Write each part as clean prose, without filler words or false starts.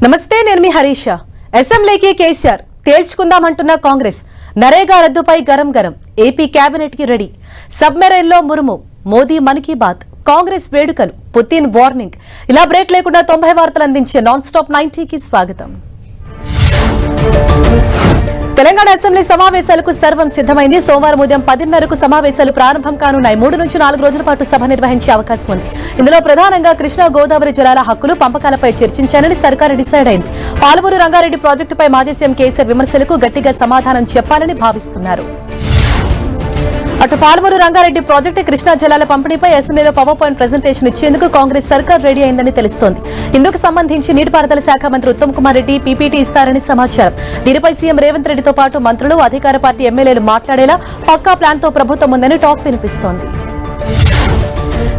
నమస్తే, నేను మీ హరీష. అసెంబ్లీకి కేసీఆర్ తేల్చుకుందామంటున్న కాంగ్రెస్. నరేగా రద్దుపై గరం గరం. ఏపీ కేబినెట్ కి రెడీ. సబ్మెరైన్ లో మురుము. మోదీ మన్ కీ బాత్. కాంగ్రెస్ వేడుకలు. Putin warning. ఇలా బ్రేక్ లేకుండా 90 వార్తలు అందించే నాన్ స్టాప్ 90కి స్వాగతం. తెలంగాణ అసెంబ్లీ సమావేశాలకు సర్వం సిద్దమైంది. సోమవారం ఉదయం 10:30కు సమావేశాలు ప్రారంభం కానున్నాయి. 3 నుంచి 4 రోజుల పాటు సభ నిర్వహించే అవకాశం ఉంది. ఇందులో ప్రధానంగా కృష్ణా గోదావరి జలాల హక్కులు పంపకాలపై చర్చించాలని సర్కారు డిసైడ్ అయింది. పాలమూరు రంగారెడ్డి ప్రాజెక్టుపై మాజీ సీఎం కేసీఆర్ విమర్శలకు గట్టిగా సమాధానం చెప్పాలని భావిస్తున్నారు. అటు పాలమూరు రంగారెడ్డి ప్రాజెక్టు కృష్ణా జలాల పంపిణీపై అసెంబ్లీలో పవర్ పాయింట్ ప్రెజెంటేషన్ ఇచ్చేందుకు కాంగ్రెస్ సర్కార్ రెడీ అయిందని తెలుస్తోంది. ఇందుకు సంబంధించి నీటిపారుదల శాఖ మంత్రి ఉత్తమ్ కుమార్ రెడ్డి పీపీటీ ఇస్తారని సమాచారం. దీనిపై సీఎం రేవంత్ రెడ్డితో పాటు మంత్రులు, అధికార పార్టీ ఎమ్మెల్యేలు మాట్లాడేలా పక్కా ప్లాన్తో ప్రభుత్వం ఉందని టాక్ వినిపిస్తోంది.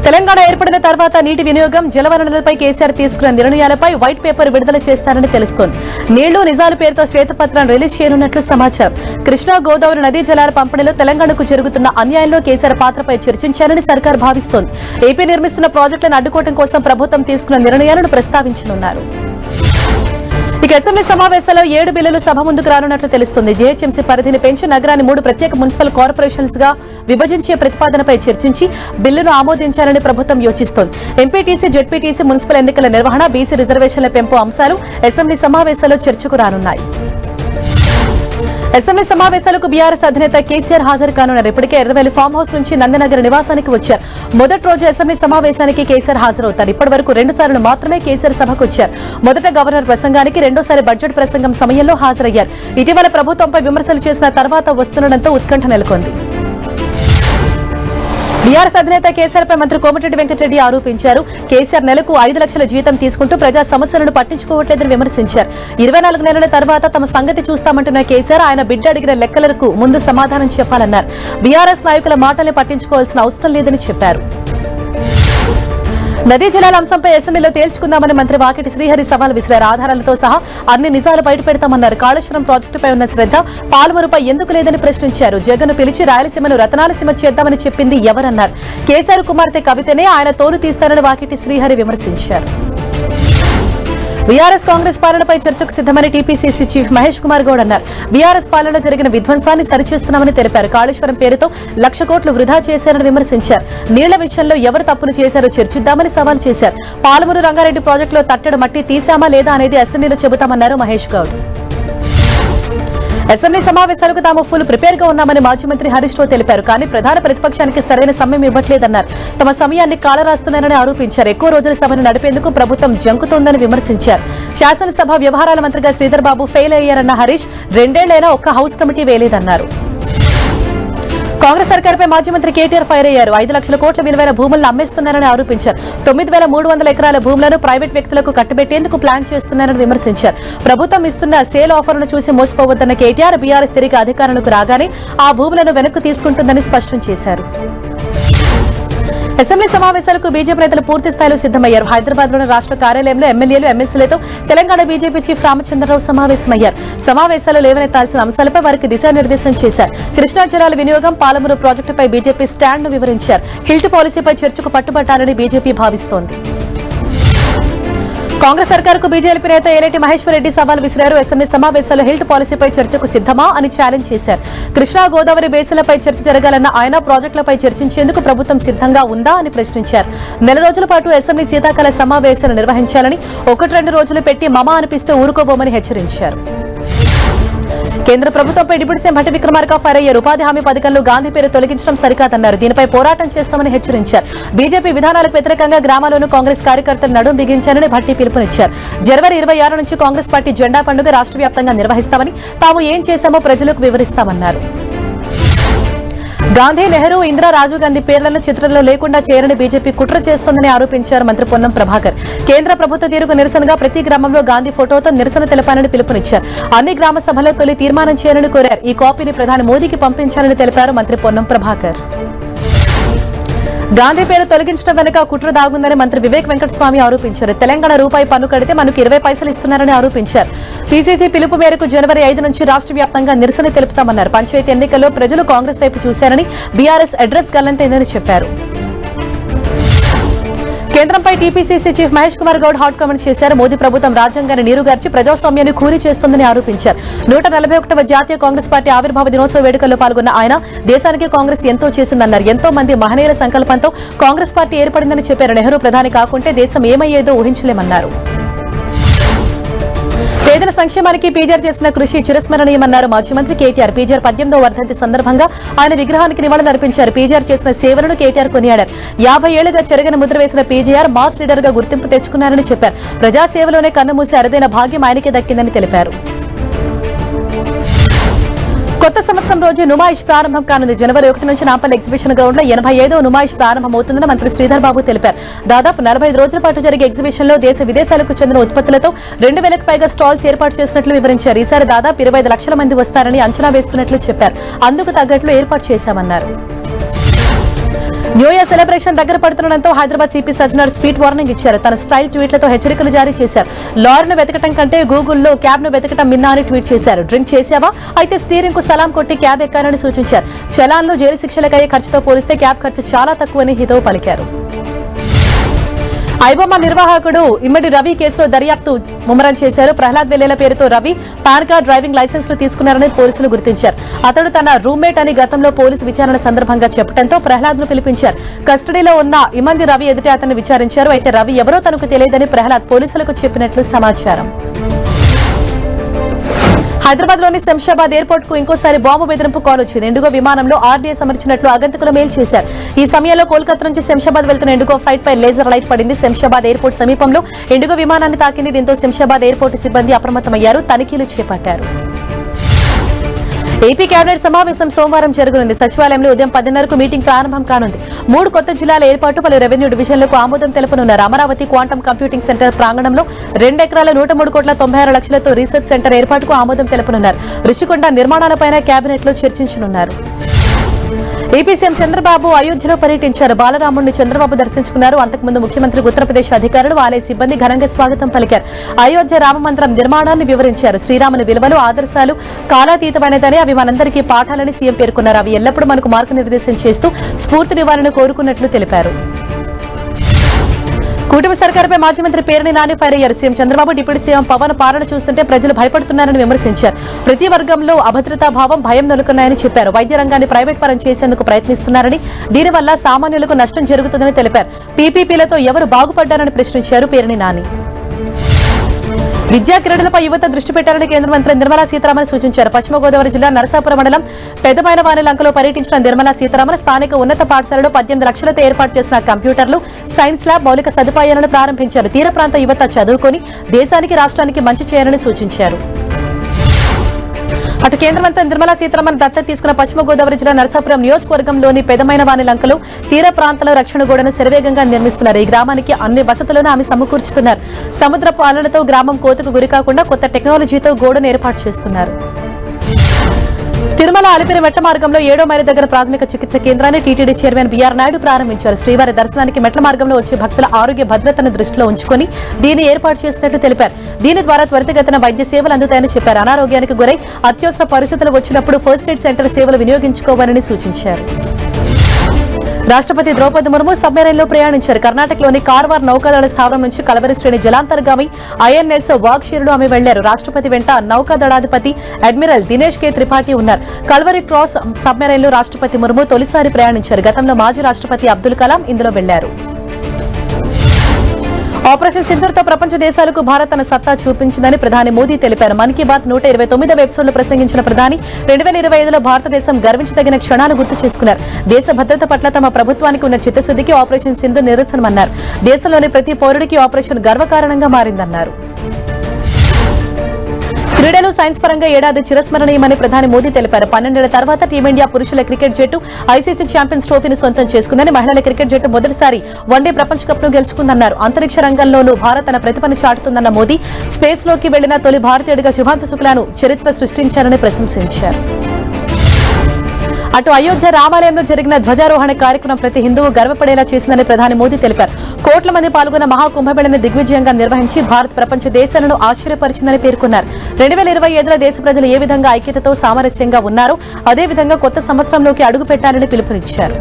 తెలంగాణ ఏర్పడిన తర్వాత నీటి వినియోగం, జలవనరులపై కేసీఆర్ తీసుకున్న నిర్ణయాలపై వైట్ పేపర్ విడుదల చేస్తారని తెలుస్తోంది. నీళ్లు నిజాల పేరుతో శ్వేతపత్రం రిలీజ్ చేయనున్నట్లు సమాచారం. కృష్ణా గోదావరి నదీ జలాల పంపిణీలో తెలంగాణకు జరుగుతున్న అన్యాయంలో కేసీఆర్ పాత్రపై చర్చించాలని సర్కార్ భావిస్తోంది. ఏపీ నిర్మిస్తున్న ప్రాజెక్టులను అడ్డుకోవడం కోసం ప్రభుత్వం తీసుకున్న నిర్ణయాలను ప్రస్తావించనున్నారు. ఇక అసెంబ్లీ సమావేశాల్లో 7 బిల్లులు సభ ముందుకు రానున్నట్లు తెలుస్తుంది. జీహెచ్ఎంసీ పరిధిని పెంచి నగరాన్ని 3 ప్రత్యేక మున్సిపల్ కార్పొరేషన్స్ గా విభజించే ప్రతిపాదనపై చర్చించి బిల్లును ఆమోదించాలని ప్రభుత్వం యోచిస్తోంది. ఎంపీటీసీ, జెడ్పీటీసీ, మున్సిపల్ ఎన్నికల నిర్వహణ, బీసీ రిజర్వేషన్ల పెంపు అంశాలు అసెంబ్లీ సమావేశాల్లో చర్చకు రానున్నాయి. అసెంబ్లీ సమావేశాలకు బీఆర్ఎస్ అధినేత కేసీఆర్ హాజరు కానున్నారు. ఇప్పటికే ఎర్రవెల్లి ఫామ్ హౌస్ నుంచి నందనగర్ నివాసానికి వచ్చారు. మొదటి రోజు అసెంబ్లీ సమావేశానికి కేసీఆర్ హాజరవుతారు. ఇప్పటి వరకు 2 సార్లు మాత్రమే కేసీఆర్ సభకు వచ్చారు. మొదట గవర్నర్ ప్రసంగానికి, రెండోసారి బడ్జెట్ ప్రసంగం సమయంలో హాజరయ్యారు. ఇటీవల ప్రభుత్వంపై విమర్శలు చేసిన తర్వాత వస్తుండటంతో ఉత్కంఠ నెలకొంది. బీఆర్ఎస్ అధినేత కేసీఆర్ పై మంత్రి కోమటిరెడ్డి వెంకటరెడ్డి ఆరోపించారు. కేసీఆర్ నెలకు 5 లక్షల జీతం తీసుకుంటూ ప్రజా సమస్యలను పట్టించుకోవట్లేదని విమర్శించారు. 24 నెలల తర్వాత తమ సంగతి చూస్తామంటున్న కేసీఆర్ ఆయన బిడ్డ అడిగిన లెక్కలకు ముందు సమాధానం చెప్పాలన్నారు. బీఆర్ఎస్ నాయకుల మాటల్ని పట్టించుకోవాల్సిన అవసరం లేదని చెప్పారు. నదీ జలాల అంశంపై అసెంబ్లీలో తేల్చుకుందామని మంత్రి వాకిటి శ్రీహరి సవాల్ విసిరారు. ఆధారాలతో సహా అన్ని నిజాలు బయటపెడతామన్నారు. కాళేశ్వరం ప్రాజెక్టుపై ఉన్న శ్రద్ధ పాలమూరుపై ఎందుకు లేదని ప్రశ్నించారు. జగన్ పిలిచి రాయలసీమను రతనాలసీమ చేద్దామని చెప్పింది ఎవరన్నారు. కేసీఆర్ కుమార్తె కవితనే ఆయన తోలు తీస్తారని వాకిటి శ్రీహరి విమర్శించారు. బీఆర్ఎస్ కాంగ్రెస్ పాలనపై చర్చకు సిద్దమని టీపీసీసీ చీఫ్ మహేష్ కుమార్ గౌడ్ అన్నారు. బీఆర్ఎస్ పాలనలో జరిగిన విధ్వంసాన్ని సరిచేస్తున్నామని తెలిపారు. కాళేశ్వరం పేరుతో 1,00,000 కోట్లు వృధా చేశారని విమర్శించారు. నీళ్ల విషయంలో ఎవరు తప్పులు చేశారో చర్చిద్దామని సవాల్ చేశారు. పాలమూరు రంగారెడ్డి ప్రాజెక్టులో తట్టెడు మట్టి తీశామా లేదా అనేది అసెంబ్లీలో చెబుతామన్నారు మహేష్ గౌడ్. అసెంబ్లీ సమావేశాలకు తాము ఫుల్ ప్రిపేర్ గా ఉన్నామని మాజీ మంత్రి హరీష్ రావు తెలిపారు. కానీ ప్రధాన ప్రతిపక్షానికి సరైన సమయం ఇవ్వట్లేదన్నారు. తమ సమయాన్ని కాలరాస్తున్నారని ఆరోపించారు. ఎక్కువ రోజుల సభను నడిపేందుకు ప్రభుత్వం జంకుతోందని విమర్శించారు. శాసనసభ వ్యవహారాల మంత్రిగా శ్రీధర్ బాబు ఫెయిల్ అయ్యారన్న హరీష్ 2 ఏళ్లైనా ఒక్క హౌస్ కమిటీ వేయలేదన్నారు. కాంగ్రెస్ సర్కార్పై మాజీ మంత్రి కేటీఆర్ ఫైర్ అయ్యారు. 5 లక్షల కోట్ల విలువైన భూములను అమ్మేస్తున్నారని ఆరోపించారు. 9,300 ఎకరాల భూములను ప్రైవేట్ వ్యక్తులకు కట్టబెట్టేందుకు ప్లాన్ చేస్తున్నారని విమర్శించారు. ప్రభుత్వం ఇస్తున్న సేల్ ఆఫర్ను చూసి మోసపోవద్దన్న కేటీఆర్ బీఆర్ఎస్ తిరిగి అధికారంలోకి రాగానే ఆ భూములను వెనక్కు తీసుకుంటుందని స్పష్టం చేశారు. అసెంబ్లీ సమావేశాలకు బీజేపీ నేతలు పూర్తి స్థాయిలో సిద్దమయ్యారు. హైదరాబాద్లోని రాష్ట్ర కార్యాలయంలో ఎమ్మెల్యేలు, ఎమ్మెల్సీలతో తెలంగాణ బీజేపీ చీఫ్ రామచంద్రరావు సమావేశమయ్యారు. సమావేశాల్లో లేవనెత్తాల్సిన అంశాలపై వారికి దిశానిర్దేశం చేశారు. కృష్ణా జలాల వినియోగం, పాలమూరు ప్రాజెక్టుపై బీజేపీ స్టాండ్ను వివరించారు. హిల్ట్ పాలసీపై చర్చకు పట్టుబట్టాలని బీజేపీ భావిస్తోంది. కాంగ్రెస్ సర్కారుకు బీజేపీ నేత ఏలేటి మహేశ్వర్ రెడ్డి సవాల్ విసిరారు. అసెంబ్లీ సమావేశాల్లో హిల్ట్ పాలసీపై చర్చకు సిద్దమా అని ఛాలెంజ్ చేశారు. కృష్ణా గోదావరి బేసిన్లపై చర్చ జరగాలన్న ఆయన ప్రాజెక్టులపై చర్చించేందుకు ప్రభుత్వం సిద్ధంగా ఉందా అని ప్రశ్నించారు. 4 రోజుల పాటు అసెంబ్లీ శీతాకాల సమావేశాలు నిర్వహించాలని, 1-2 రోజులు పెట్టి మమా అనిపిస్తే ఊరుకోబోమని హెచ్చరించారు. కేంద్ర ప్రభుత్వంపై deputy CM Bhatti Vikramarka fire అయ్యారు. ఉపాధి హామీ పథకంలో గాంధీ పేరు తొలగించడం సరికాదన్నారు. దీనిపై పోరాటం చేస్తామని హెచ్చరించారు. బీజేపీ విధానాలకు వ్యతిరేకంగా గ్రామాల్లోనూ కాంగ్రెస్ కార్యకర్తలు నడుం బిగించారని భట్టి పిలుపునిచ్చారు. జనవరి 26 నుంచి కాంగ్రెస్ పార్టీ జెండా పండుగ రాష్ట్ర వ్యాప్తంగా నిర్వహిస్తామని, తాము ఏం చేశామో ప్రజలకు వివరిస్తామన్నారు. గాంధీ, నెహ్రూ, ఇందిరా, రాజీవ్ గాంధీ పేర్లను చిత్రంలో లేకుండా చేయాలని బీజేపీ కుట్ర చేస్తోందని ఆరోపించారు మంత్రి పొన్నం ప్రభాకర్. కేంద్ర ప్రభుత్వ తీరుకు నిరసనగా ప్రతి గ్రామంలో గాంధీ ఫోటోతో నిరసన తెలపాలని పిలుపునిచ్చారు. అన్ని గ్రామ సభల్లో తొలి తీర్మానం చేయాలని కోరారు. ఈ కాపీని ప్రధాని మోదీకి పంపించాలని తెలిపారు మంత్రి పొన్నం ప్రభాకర్. గాంధీ పేరు తొలగించడం వెనుక కుట్ర దాగుందని మంత్రి వివేక్ వెంకటస్వామి ఆరోపించారు. తెలంగాణ రూపాయి పన్ను కడితే మనకు 20 పైసలు ఇస్తున్నారని ఆరోపించారు. పీసీసీ పిలుపు మేరకు జనవరి 5 నుంచి రాష్ట్ర వ్యాప్తంగా నిరసన తెలుపుతామన్నారు. పంచాయతీ ఎన్నికల్లో ప్రజలు కాంగ్రెస్ వైపు చూశారని, బీఆర్ఎస్ అడ్రస్ గల్లంతైందని చెప్పారు. కేంద్రంపై TPCC chief Mahesh Kumar Goud hot comment చేశారు. మోదీ ప్రభుత్వం రాజ్యాంగాన్ని నీరుగార్చి ప్రజాస్వామ్యాన్ని కూలి చేస్తుందని ఆరోపించారు. 141వ జాతీయ కాంగ్రెస్ పార్టీ ఆవిర్భావ దినోత్సవ వేడుకల్లో పాల్గొన్న ఆయన దేశానికి కాంగ్రెస్ ఎంతో చేసిందన్నారు. ఎంతో మంది మహనీయుల సంకల్పంతో కాంగ్రెస్ పార్టీ ఏర్పడిందని చెప్పారు. నెహ్రూ ప్రధాని కాకుంటే దేశం ఏమయ్యేదో ఊహించలేమన్నారు. పేదల సంక్షేమానికి పీజీఆర్ చేసిన కృషి చిరస్మరణీయమన్నారు మాజీ మంత్రి కేటీఆర్. పీజీఆర్ 18వ వర్ధంతి సందర్భంగా ఆయన విగ్రహానికి నివాళులర్పించారు. పీజీఆర్ చేసిన సేవలను కేటీఆర్ కొనియాడారు. 50 ఏళ్లుగా చెరగని ముద్ర వేసిన పీజీఆర్ మాస్ లీడర్ గా గుర్తింపు తెచ్చుకున్నారని చెప్పారు. ప్రజాసేవలోనే కన్నుమూసి అరుదైన భాగ్యం ఆయనకే దక్కిందని తెలిపారు. కొత్త సంవత్సరం రోజు నుమాయిష్ ప్రారంభం కానుంది. జనవరి 1 నుంచి నాంపల్లి ఎగ్జిబిషన్ గ్రౌండ్ లో 85వ నుమాయిష్ ప్రారంభమవుతుందని మంత్రి శ్రీధర్ బాబు తెలిపారు. దాదాపు 45 రోజుల పాటు జరిగే ఎగ్జిబిషన్ లో దేశ విదేశాలకు చెందిన ఉత్పత్తులతో 2000కు పైగా స్టాల్స్ ఏర్పాటు చేసినట్లు వివరించారు. ఈసారి దాదాపు 25 లక్షల మంది వస్తారని అంచనా వేస్తున్నట్లు చెప్పారు. అందుకు తగ్గట్లు ఏర్పాటు చేశామన్నారు. న్యూ ఇయర్ సెలబ్రేషన్ దగ్గర పడుతుండటంతో Hyderabad CP Sajjanar sweet warning ఇచ్చారు. తన స్టైల్ ట్వీట్లతో హెచ్చరికలు జారీ చేశారు. లారీను వెతకటం కంటే గూగుల్లో క్యాబ్ను వెతకటం మిన్నా అని ట్వీట్ చేశారు. డ్రింక్ చేశావా? అయితే స్టీరింగ్ కు సలాం కొట్టి క్యాబ్ ఎక్కారని సూచించారు. చలాన్లు జైలు శిక్షలకయ్యే ఖర్చుతో పోలిస్తే క్యాబ్ ఖర్చు చాలా తక్కువని హితవు పలికారు. ఐబొమ్మ నిర్వాహకుడు ఇమ్మడి రవి కేసులో దర్యాప్తు ముమ్మరం చేశారు. ప్రహ్లాద్ వెల్లేల పేరుతో Ravi pan card driving licence లు తీసుకున్నారని పోలీసులు గుర్తించారు. అతడు తన రూమ్మేట్ అని గతంలో పోలీసు విచారణ సందర్భంగా చెప్పడంతో ప్రహ్లాద్ ను పిలిపించారు. కస్టడీలో ఉన్న ఇమ్మంది రవి ఎదుట అతన్ని విచారించారు. అయితే రవి ఎవరో తనకు తెలియదని ప్రహ్లాద్ పోలీసులకు చెప్పినట్లు సమాచారం. హైదరాబాద్ లోని శంషాబాద్ ఎయిర్పోర్ట్ కు ఇంకోసారి బాంబు బెదిరింపు కాల్ వచ్చింది. ఇండిగో విమానంలో ఆర్డీఎస్ అమర్చినట్లు ఆగంతకులు మెయిల్ చేశారు. ఈ సమయంలో కోల్కతా నుంచి శంషాబాద్ వెళ్తున్న ఇండిగో ఫ్లైట్ పై లేజర్ లైట్ పడింది. శంషాబాద్ ఎయిర్పోర్ట్ సమీపంలో ఇండిగో విమానాన్ని తాకింది. దీంతో శంషాబాద్ ఎయిర్పోర్ట్ సిబ్బంది అప్రమత్తమయ్యారు. తనిఖీలు చేపట్టారు. ఏపీ కేబినెట్ సమావేశం సోమవారం జరగనుంది. సచివాలయంలో ఉదయం 10:30కు మీటింగ్ ప్రారంభం కానుంది. 3 కొత్త జిల్లాల ఏర్పాటు, పలు రెవెన్యూ డివిజన్లకు ఆమోదం తెలపనున్నారు. అమరావతి క్వాంటమ్ కంప్యూటింగ్ సెంటర్ ప్రాంగణంలో 2 ఎకరాల 103.96 లక్షలతో రీసెర్చ్ సెంటర్ ఏర్పాటుకు ఆమోదం తెలపనున్నారు. రుషికొండ నిర్మాణాలపై కేబినెట్ లో చర్చించనున్నారు. ఏపీ సీఎం చంద్రబాబు అయోధ్యలో పర్యటించారు. బాలరాముడిని చంద్రబాబు దర్శించుకున్నారు. అంతకుముందు ముఖ్యమంత్రికి ఉత్తరప్రదేశ్ అధికారులు, ఆలయ సిబ్బంది ఘనంగా స్వాగతం పలికారు. అయోధ్య రామ మందిరం నిర్మాణాన్ని వివరించారు. శ్రీరాముని విలువలు, ఆదర్శాలు కాలాతీతమైనదని, అవి మనందరికీ పాఠాలని సీఎం పేర్కొన్నారు. అవి ఎల్లప్పుడూ మనకు మార్గనిర్దేశం చేస్తూ స్ఫూర్తినివ్వాలని కోరుకున్నట్లు తెలిపారు. కూటమి సర్కారుపై మాజీ మంత్రి పేర్ని నాని ఫైర్ అయ్యారు. CM Chandrababu, deputy CM Pawan పాలన చూస్తుంటే ప్రజలు భయపడుతున్నారని విమర్శించారు. ప్రతి వర్గంలో అభద్రతా భావం, భయం నెలకొన్నాయని చెప్పారు. వైద్య రంగాన్ని ప్రైవేట్ పరం చేసేందుకు ప్రయత్నిస్తున్నారని, దీనివల్ల సామాన్యులకు నష్టం జరుగుతుందని తెలిపారు. పీపీపీలతో ఎవరు బాగుపడ్డారని ప్రశ్నించారు పేర్ని నాని. విద్యా క్రీడలపై యువత దృష్టి పెట్టాలని కేంద్ర మంత్రి నిర్మలా సీతారామన్ సూచించారు. పశ్చిమ గోదావరి జిల్లా నరసాపురం మండలం పెద్దమైన లంకలో పర్యటించిన నిర్మలా సీతారామన్ స్థానిక ఉన్నత పాఠశాలలో 18 లక్షలతో ఏర్పాటు చేసిన కంప్యూటర్లు, సైన్స్ ల్యాబ్, మౌలిక సదుపాయాలను ప్రారంభించారు. తీర ప్రాంత యువత చదువుకొని దేశానికి, రాష్ట్రానికి మంచి చేయాలని సూచించారు. అటు కేంద్ర మంత్రి నిర్మలా సీతారామన్ దత్తత తీసుకున్న పశ్చిమ గోదావరి జిల్లా నరసాపురం నియోజకవర్గంలోని పెదమైన లంకలో తీర ప్రాంతాల రక్షణ గోడను శరవేగంగా నిర్మిస్తున్నారు. ఈ గ్రామానికి అన్ని వసతులను ఆమె సమకూర్చుతున్నారు. సముద్ర పాలనతో గ్రామం కోతకు గురికాకుండా కొత్త టెక్నాలజీతో గోడను ఏర్పాటు చేస్తున్నారు. తిరుమల అలిపిరి మెట్ల మార్గంలో 7వ మైలు దగ్గర ప్రాథమిక చికిత్స కేంద్రాన్ని టీటీడీ చైర్మన్ బీఆర్ నాయుడు ప్రారంభించారు. శ్రీవారి దర్శనానికి మెట్ల మార్గంలో వచ్చే భక్తుల ఆరోగ్య భద్రతను దృష్టిలో ఉంచుకుని దీన్ని ఏర్పాటు చేసినట్లు తెలిపారు. దీని ద్వారా త్వరితగతిన వైద్య సేవలు అందుతాయని చెప్పారు. అనారోగ్యానికి గురై అత్యవసర పరిస్థితులు వచ్చినప్పుడు ఫస్ట్ ఎయిడ్ సెంటర్ సేవలు వినియోగించుకోవాలని సూచించారు. రాష్ట్రపతి ద్రౌపది ముర్ము సబ్మెరైన్ లో ప్రయాణించారు. కర్ణాటకలోని కార్వార్ నౌకాదళ స్థావరం నుంచి కలవరి శ్రేణి జలాంతర్గామి ఐఎన్ఎస్ వాగ్షీరులో ఆమె వెళ్లారు. రాష్ట్రపతి వెంట నౌకాదళాధిపతి అడ్మిరల్ దినేష్ కే త్రిపాఠి ఉన్నారు. కల్వరి క్రాస్ సబ్మెరైన్ లో రాష్ట్రపతి ముర్ము తొలిసారి ప్రయాణించారు. గతంలో మాజీ రాష్ట్రపతి అబ్దుల్ కలాం ఇందులో వెళ్లారు. ఆపరేషన్ సింధూర్తో ప్రపంచ దేశాలకు భారత్ తన సత్తా చూపించిందని ప్రధాని మోదీ తెలిపారు. మన్ కీ బాత్ 129వ ఎపిసోడ్లో ప్రసంగించిన ప్రధాని 2025లో భారతదేశం గర్వించదగిన క్షణాలు గుర్తు చేసుకున్నారు. దేశ భద్రత పట్ల తమ ప్రభుత్వానికి ఉన్న చిత్తశుద్ధికి ఆపరేషన్ సింధూర్ నిరసనమన్నారు. దేశంలోని ప్రతి పౌరుడికి ఆపరేషన్ గర్వకారణంగా మారిందన్నారు. క్రీడలు, సైన్స్ పరంగా ఏడాది చిరస్మరణీయమని ప్రధాని మోదీ తెలిపారు. 12 ఏళ్ల తర్వాత టీమిండియా పురుషుల క్రికెట్ జట్టు ఐసీసీ ఛాంపియన్స్ ట్రోఫీని సొంతం చేసుకుందని, మహిళల క్రికెట్ జట్టు మొదటిసారి వన్డే ప్రపంచ కప్ ను గెలుచుకుందన్నారు. అంతరిక్ష రంగంలోనూ భారత్ తన ప్రతిభను చాటుతుందన్న మోదీ స్పేస్ లోకి వెళ్లిన తొలి భారతీయుడిగా శుభాంశు శుక్లాను చరిత్ర సృష్టించారని ప్రశంసించారు. అటు అయోధ్య రామాలయంలో జరిగిన ధ్వజారోహణ కార్యక్రమం ప్రతి హిందువు గర్వపడేలా చేసిందని ప్రధాని మోదీ తెలిపారు. కోట్ల మంది పాల్గొన్న మహాకుంభమేళను దిగ్విజయంగా నిర్వహించి భారత్ ప్రపంచ దేశాలను ఆశ్చర్యపరిచిందని పేర్కొన్నారు. 2025లో దేశ ప్రజలు ఏ విధంగా ఐక్యతతో సామరస్యంగా ఉన్నారో అదే విధంగా కొత్త సంవత్సరంలోకి అడుగు పెట్టాలని పిలుపునిచ్చారు.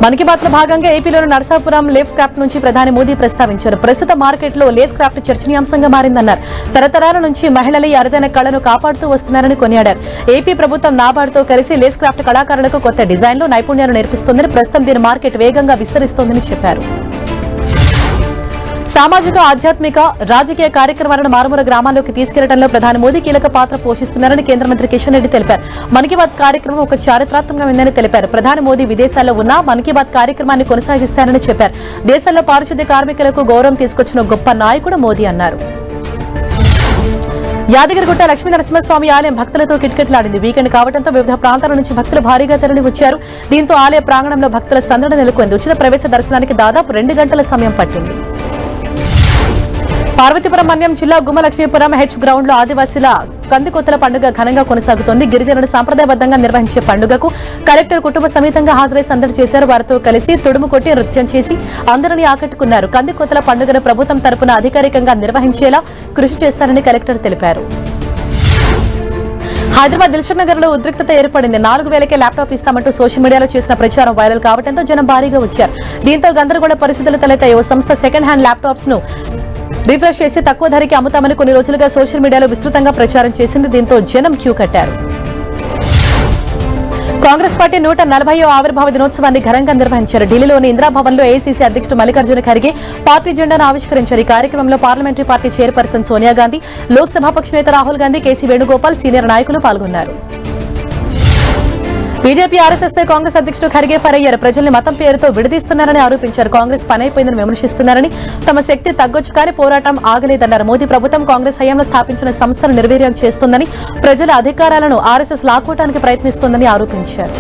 మన్ కీ బాత్ లో భాగంగా ఏపీలోని నరసాపురం లేస్ క్రాఫ్ట్ నుంచి ప్రధాని మోదీ ప్రస్తావించారు. ప్రస్తుత మార్కెట్లో లేస్ క్రాఫ్ట్ చర్చనీయాంశంగా మారిందన్నారు. తరతరాల నుంచి మహిళలు ఈ అరుదైన కళను కాపాడుతూ వస్తున్నారని కొనియాడారు. ఏపీ ప్రభుత్వం నాబార్డుతో కలిసి లేస్ క్రాఫ్ట్ కళాకారులకు కొత్త డిజైన్లు, నైపుణ్యాలు నేర్పిస్తోందని, ప్రస్తుతం దీని మార్కెట్ వేగంగా విస్తరిస్తోందని చెప్పారు. సామాజిక, ఆధ్యాత్మిక, రాజకీయ కార్యక్రమాలను మారుమూల గ్రామాల్లోకి తీసుకెళ్లడంలో ప్రధాని మోదీ కీలక పాత్ర పోషిస్తున్నారని కేంద్ర మంత్రి కిషన్ రెడ్డి తెలిపారు. మన్ కీ బాత్ కార్యక్రమం ఒక చారిత్రాత్మకమైందని తెలిపారు. ప్రధాని మోదీ విదేశాల్లో ఉన్నా మన్ కీ బాత్ కార్యక్రమాన్ని కొనసాగిస్తారని చెప్పారు. దేశంలో పారిశుద్ధ్య కార్మికులకు గౌరవం తీసుకొచ్చిన గొప్ప నాయకుడు మోదీ అన్నారు. యాదగిరిగుట్ట లక్ష్మీ నరసింహస్వామి ఆలయం భక్తులతో కిటకిటలాడింది. వీకెండ్ కావడంతో వివిధ ప్రాంతాల నుంచి భక్తులు భారీగా తరలి వచ్చారు. దీంతో ఆలయ ప్రాంగణంలో భక్తుల సందడి నెలకొంది. ఉచిత ప్రవేశ దర్శనానికి దాదాపు 2 గంటల సమయం పట్టింది. పార్వతీపురం మన్యం జిల్లా గుమ్మలక్ష్మీపురం హెచ్ గ్రౌండ్ లో ఆదివాసీల కందికొత్తల పండుగ ఘనంగా కొనసాగుతోంది. గిరిజనులు సంప్రదాయబద్దంగా నిర్వహించే పండుగకు కలెక్టర్ కుటుంబ సమేతంగా హాజరై సందడి చేశారు. వారితో కలిసి తుడుము కొట్టి నృత్యం చేసి అందరినీ ఆకట్టుకున్నారు. కందికొత్తల పండుగను ప్రభుత్వం తరపున అధికారికంగా నిర్వహించేలా కృషి చేస్తారని కలెక్టర్ తెలిపారు. హైదరాబాద్ దిల్షుక్ నగర్ లో ఉద్రిక్తత ఏర్పడింది. 4000కే ల్యాప్టాప్ ఇస్తామంటూ సోషల్ మీడియాలో చేసిన ప్రచారం వైరల్ కావడంతో జనం భారీగా వచ్చారు. దీంతో గందరగోళ పరిస్థితులు తలెత్తాయి. ఓ సంస్థ సెకండ్ హ్యాండ్ ల్యాప్టాప్స్ ను రిఫ్రెష్ చేసి తక్కువ ధరకి అమ్ముతామని కొన్ని రోజులుగా సోషల్ మీడియాలో విస్తృతంగా ప్రచారం చేసింది. దీంతో జనం క్యూ కట్టారు. కాంగ్రెస్ పార్టీ 140వ ఆవిర్భావ దినోత్సవాన్ని ఘనంగా నిర్వహించారు. ఢిల్లీలోని ఇందిరాభవన్ లో ఏఐసీసీ అధ్యక్షుడు మల్లికార్జున ఖర్గే పార్టీ జెండాను ఆవిష్కరించారు. ఈ కార్యక్రమంలో parliamentary party chairperson Sonia Gandhi, లోక్సభాపక్ష నేత రాహుల్ గాంధీ, కేసీ వేణుగోపాల్, సీనియర్ నాయకులు పాల్గొన్నారు. బీజేపీ ఆర్ఎస్ఎస్ పై కాంగ్రెస్ అధ్యక్షుడు ఖర్గే ఫైర్ అయ్యారు. ప్రజల్ని మతం పేరుతో విడదీస్తున్నారని ఆరోపించారు. కాంగ్రెస్ పనైపోయిందని విమర్శిస్తున్నారని, తమ శక్తి తగ్గొచ్చు కానీ పోరాటం ఆగలేదన్నారు. మోదీ ప్రభుత్వం కాంగ్రెస్ హయాంలో స్థాపించిన సంస్థను నిర్వీర్యం చేస్తోందని, ప్రజల అధికారాలను ఆర్ఎస్ఎస్ లాక్కోవడానికి ప్రయత్నిస్తోందని ఆరోపించారు.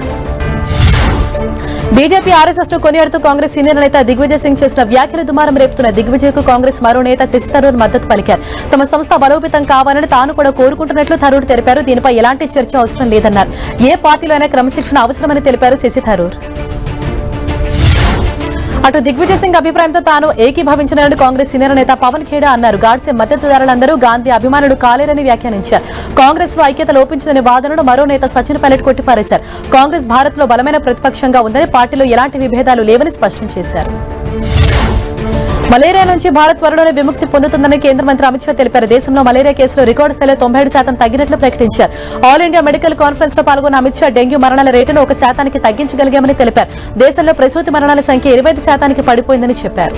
బీజేపీ ఆర్ఎస్ఎస్ ను కొనియాడుతూ కాంగ్రెస్ సీనియర్ నేత దిగ్విజయ్ సింగ్ చేసిన వ్యాఖ్యలు దుమారం రేపుతున్న దిగ్విజయ్ కు కాంగ్రెస్ మరో నేత శశి థరూర్ మద్దతు పలికారు. తమ సంస్థ బలోపేతం కావాలని తాను కూడా కోరుకుంటున్నట్లు థరూర్ తెలిపారు. దీనిపై ఎలాంటి చర్చ అవసరం లేదన్నారు. ఏ పార్టీలో అయినా క్రమశిక్షణ అవసరమని తెలిపారు శశి థరూర్. అటు దిగ్విజయ్ సింగ్ అభిప్రాయంతో తాను ఏకీభవించినని కాంగ్రెస్ సీనియర్ నేత పవన్ ఖేడా అన్నారు. గాడ్సే మద్దతుదారులందరూ గాంధీ అభిమానులు కాలేరని వ్యాఖ్యానించారు. కాంగ్రెస్ లో ఐక్యత లోపించిందనే వాదనను మరో నేత సచిన్ పైలట్ కొట్టిపారేశారు. కాంగ్రెస్ భారత్ లో బలమైన ప్రతిపక్షంగా ఉందని, పార్టీలో ఎలాంటి విభేదాలు లేవని స్పష్టం చేశారు. మలేరియా నుంచి భారత్ త్వరలోనే విముక్తి పొందుతుందని కేంద్ర మంత్రి అమిత్ షా తెలిపారు. దేశంలో మలేరియా కేసులు రికార్డు స్థాయిలో 97% తగ్గినట్లు ప్రకటించారు. ఆల్ ఇండియా మెడికల్ కాన్ఫరెన్స్ లో పాల్గొన్న అమిత్ షా డెంగ్యూ మరణాల రేటును 1% తగ్గించగలిగామని తెలిపారు. దేశంలో ప్రసూతి మరణాల సంఖ్య 25% పడిపోయిందని చెప్పారు.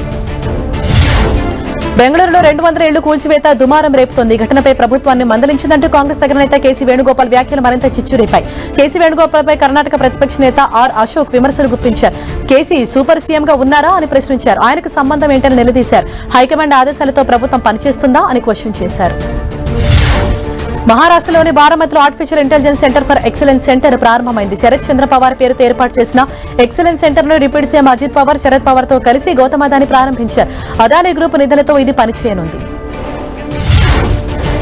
బెంగళూరులో 200 ఇళ్లు కూల్చివేత దుమారం రేపుతోంది. ఈ ఘటనపై ప్రభుత్వాన్ని మందలించిందంటూ కాంగ్రెస్ అగ్రనేత కేసీ వేణుగోపాల్ వ్యాఖ్యలు మరింత చిచ్చురేపాయి. కేసీ వేణుగోపాల్ పై కర్ణాటక ప్రతిపక్ష నేత ఆర్ అశోక్ విమర్శలు గుప్పించారు. కేసీ సూపర్ సీఎంగా ఉన్నారా అని ప్రశ్నించారు. ఆయనకు సంబంధం ఏంటని నిలదీశారు. హైకమాండ్ ఆదేశాలతో ప్రభుత్వం పనిచేస్తుందా అని క్వశ్చన్ చేశారు. మహారాష్ట్రలోని బారామతిలో artificial intelligence centre for excellence centre ప్రారంభమైంది. శరత్ చంద్ర పవార్ పేరుతో ఏర్పాటు చేసిన ఎక్సలెన్స్ సెంటర్ ను డిప్యూటీ సీఎం అజిత్ పవార్ శరద్ పవార్ తో కలిసి గౌతమ్ అదానీ ప్రారంభించారు. అదానీ గ్రూప్ నిధులతో ఇది పనిచేయనుంది.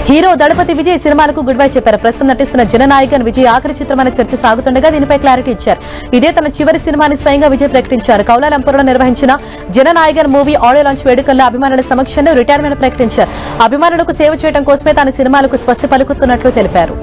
హీరో దళపతి విజయ్ సినిమాలకు గుడ్ బై చెప్పారు. ప్రస్తుతం నటిస్తున్న జననాయకన్ విజయ్ ఆఖరి చిత్రమైన చర్చ సాగుతుండగా దీనిపై క్లారిటీ ఇచ్చారు. ఇదే తన చివరి సినిమాని స్వయంగా విజయ్ ప్రకటించారు. కౌలాలంపూర్లో నిర్వహించిన జననాయకన్ మూవీ ఆడియో లాంచ్ వేడుకల్లో అభిమానుల సమక్షంలో రిటైర్మెంట్ ప్రకటించారు. అభిమానులకు సేవ చేయడం కోసమే తాను సినిమాలకు స్వస్తి పలుకుతున్నట్లు తెలిపారు.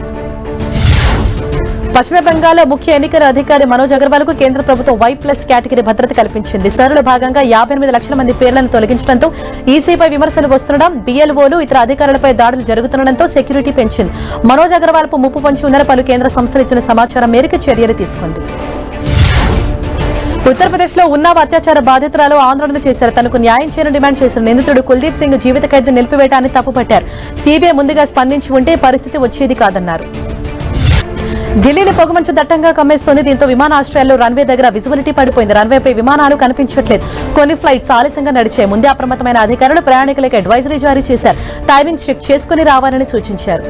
పశ్చిమ బెంగాల్లో ముఖ్య ఎన్నికల అధికారి మనోజ్ అగర్వాల్ కు కేంద్ర ప్రభుత్వం Y+ కేటగిరీ భద్రత కల్పించింది. సర్వేలో భాగంగా 58 లక్షల మంది పేర్లను తొలగించడంతో ఈసీపై విమర్శలు వస్తుండడం, BLOలు ఇతర అధికారులపై దాడులు జరుగుతుండటంతో సెక్యూరిటీ పెంచింది. మనోజ్ అగర్వాల్ కు ముప్పు పొంచి ఉందని పలు కేంద్ర సంస్థలు ఇచ్చిన సమాచారం మేరకు చర్యలు తీసుకుంది. ఉత్తరప్రదేశ్ లో ఉన్నావ్ అత్యాచార బాధితురాలు ఆందోళన చేశారు. తనకు న్యాయం చేయని డిమాండ్ చేసిన నిందితుడు కుల్దీప్ సింగ్ జీవిత ఖైదు నిలిపివేయడాన్ని తప్పుపట్టారు. సిబిఐ ముందుగా స్పందించి ఉంటే పరిస్థితి వచ్చేది కాదన్నారు. ఢిల్లీని పొగమంచు దట్టంగా కమ్మేస్తోంది. దీంతో విమానాశ్రయాల్లో రన్వే దగ్గర విజిబిలిటీ పడిపోయింది. రన్వేపై విమానాలు కనిపించట్లేదు. కొన్ని ఫ్లైట్స్ ఆలస్యంగా నడిచాయి. ముందే అప్రమత్తమైన అధికారులు ప్రయాణికులకు అడ్వైజరీ జారీ చేశారు. టైమింగ్స్ చెక్ చేసుకుని రావాలని సూచించారు.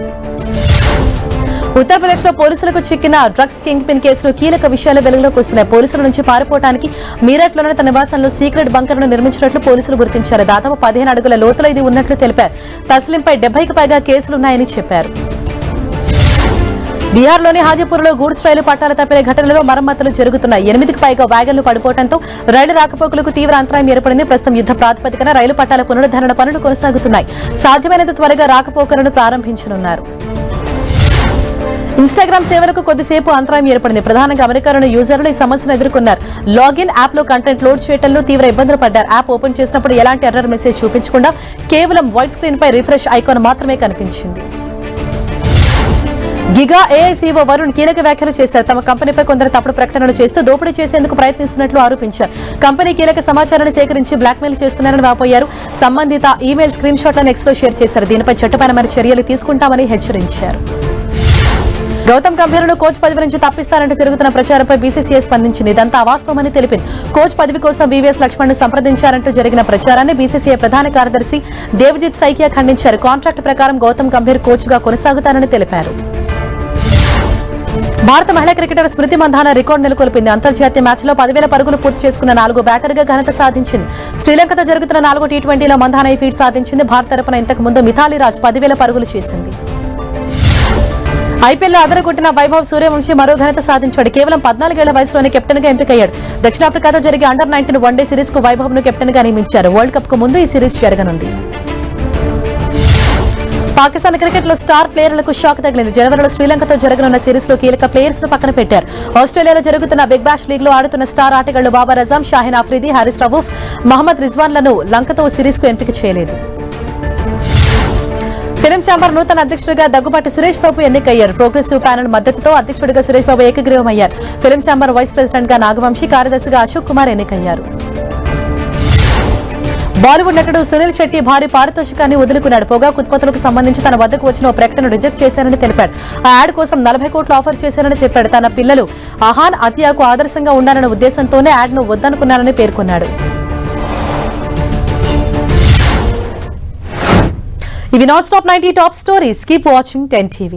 ఉత్తరప్రదేశ్ లో పోలీసులకు చిక్కిన డ్రగ్స్ కింగ్ పిన్ కేసులో కీలక విషయాలు వెలుగులోకి వస్తున్నాయి. పోలీసుల నుంచి పారిపోవడానికి మీరట్లోనే తన నివాసంలో సీక్రెట్ బంకర్ ను నిర్మించినట్లు పోలీసులు గుర్తించారు. దాదాపు 15 అడుగుల లోతులో ఇది ఉన్నట్లు తెలిపారు. తస్లింపై 70కి పైగా కేసులున్నాయని చెప్పారు. బీహార్లోని హాజీపూర్లో గూడ్స్ రైలు పట్టాలు తప్పిన ఘటనలో మరమ్మతులు జరుగుతున్నాయి. 8కి పైగా వ్యాగన్లు పడిపోవడంతో రైలు రాకపోకలకు తీవ్ర అంతరాయం ఏర్పడింది. ప్రస్తుతం యుద్ధ ప్రాతిపదికన రైలు పట్టాల పునరుద్ధరణ పనులు కొనసాగుతున్నాయి. సాధ్యమైనంత త్వరగా రాకపోకలను ప్రారంభించనున్నారు. ఇన్స్టాగ్రామ్ సేవలకు కొద్దిసేపు అంతరాయం ఏర్పడింది. ప్రధానంగా అమెరికాలోని యూజర్లు ఈ సమస్యను ఎదుర్కొన్నారు. లాగిన్ యాప్ లో కంటెంట్ లోడ్ చేయడంలో తీవ్ర ఇబ్బందులు పడ్డారు. యాప్ ఓపెన్ చేసినప్పుడు ఎలాంటి ఎర్రర్ మెసేజ్ చూపించకుండా కేవలం వైట్ స్క్రీన్ పై రిఫ్రెష్ ఐకాన్ మాత్రమే కనిపించింది. గిగా ఏఐ సీఈఓ వరుణ్ కీలక వ్యాఖ్యలు చేశారు. తమ కంపెనీపై కొందరు తప్పుడు ప్రకటనలు చేస్తూ దోపిడీ చేసేందుకు ప్రయత్నిస్తున్నట్లు ఆరోపించారు. కంపెనీ కీలక సమాచారాన్ని సేకరించి బ్లాక్మెయిల్ చేస్తున్నారని వాపోయారు. సంబంధిత ఈమెయిల్ స్క్రీన్ షాట్లను ఎక్స్ లో షేర్ చేశారు. దీనిపై చట్టపరమైన చర్యలు తీసుకుంటామని హెచ్చరించారు. గౌతమ్ గంభీర్ను కోచ్ పదవి నుంచి తప్పిస్తారంటూ తిరుగుతున్న ప్రచారంపై బీసీసీఐ స్పందించింది. ఇదంతా అవాస్తవమని తెలిపింది. కోచ్ పదవి కోసం వీవీఎస్ లక్ష్మణ్ను సంప్రదించారంటూ జరిగిన ప్రచారాన్ని బీసీసీఐ ప్రధాన కార్యదర్శి దేవజిత్ సైకియా ఖండించారు. కాంట్రాక్ట్ ప్రకారం గౌతమ్ గంభీర్ కోచ్ గా కొనసాగుతారని తెలిపారు. భారత మహిళా క్రికెటర్ స్మృతి మంధాన రికార్డు నెలకొల్పింది. అంతర్జాతీయ మ్యాచ్లో 10,000 పరుగులు పూర్తి చేసుకున్న 4 బ్యాటర్గా ఘనత సాధించింది. శ్రీలంకతో జరుగుతున్న 4 టీ20లో మంధాన ఈ ఫీట్ సాధించింది. భారత తరపున ఇంతకు ముందు మిథాలీ రాజ్ 10,000 పరుగులు చేసింది. ఐపీఎల్లో అదరగొట్టిన వైభవ్ సూర్యవంశీ మరో ఘనత సాధించాడు. కేవలం 14 ఏళ్ల వయసులోనే కెప్టెన్ గా ఎంపికయ్యాడు. దక్షిణాఫ్రికాతో జరిగే అండర్-19 వన్డే సిరీస్ కు వైభవ్ ను కెప్టెన్ గా నియమించారు. వరల్డ్ కప్ కు ముందు ఈ సిరీస్ జరగనుంది. పాకిస్తాన్ క్రికెట్ లో స్టార్ ప్లేయర్లకు షాక్ తగిలింది. జనవరిలో శ్రీలంకతో జరగనున్న సిరీస్ లో కీలక ప్లేయర్స్ ను పక్కన పెట్టారు. ఆస్ట్రేలియాలో జరుగుతున్న బిగ్ బ్యాష్ లీగ్ లో ఆడుతున్న స్టార్ ఆటగాళ్లు బాబర్ అజమ్, షాహిన్ అఫ్రీది, హారిస్ రవూఫ్, మహమ్మద్ రిజ్వాన్ లను లంకతో సిరీస్ కు ఎంపిక చేయలేదు. ఫిలిం ఛాంబర్ నూతన అధ్యక్షుడిగా దగ్గుబాటి సురేష్ బాబు ఎన్నికయ్యారు. ప్రోగ్రెసివ్ ప్యానెల్ మద్దతుతో అధ్యక్షుడిగా Suresh Babu ఏకగ్రీవమయ్యారు. Film chamber vice president గా నాగవంశీ, కార్యదర్శిగా అశోక్ కుమార్ ఎన్నికయ్యారు. బాలీవుడ్ నటుడు సునీల్ శెట్టి భారీ పారితోషికాన్ని వదులుకున్నాడు. పొగాకు ఉత్పత్తులకు సంబంధించి తన వద్దకు వచ్చిన ఓ ప్రకటన రిజెక్ట్ చేశానని తెలిపాడు. ఆ యాడ్ కోసం 40 కోట్లు ఆఫర్ చేశానని చెప్పాడు. తన పిల్లలు అహాన్, అతియాకు ఆదర్శంగా ఉండాలనే ఉద్దేశంతోనే యాడ్ ను వద్దనుకున్నానని పేర్కొన్నాడు. ఇవి not stop 90 top stories. Keep watching 10 TV.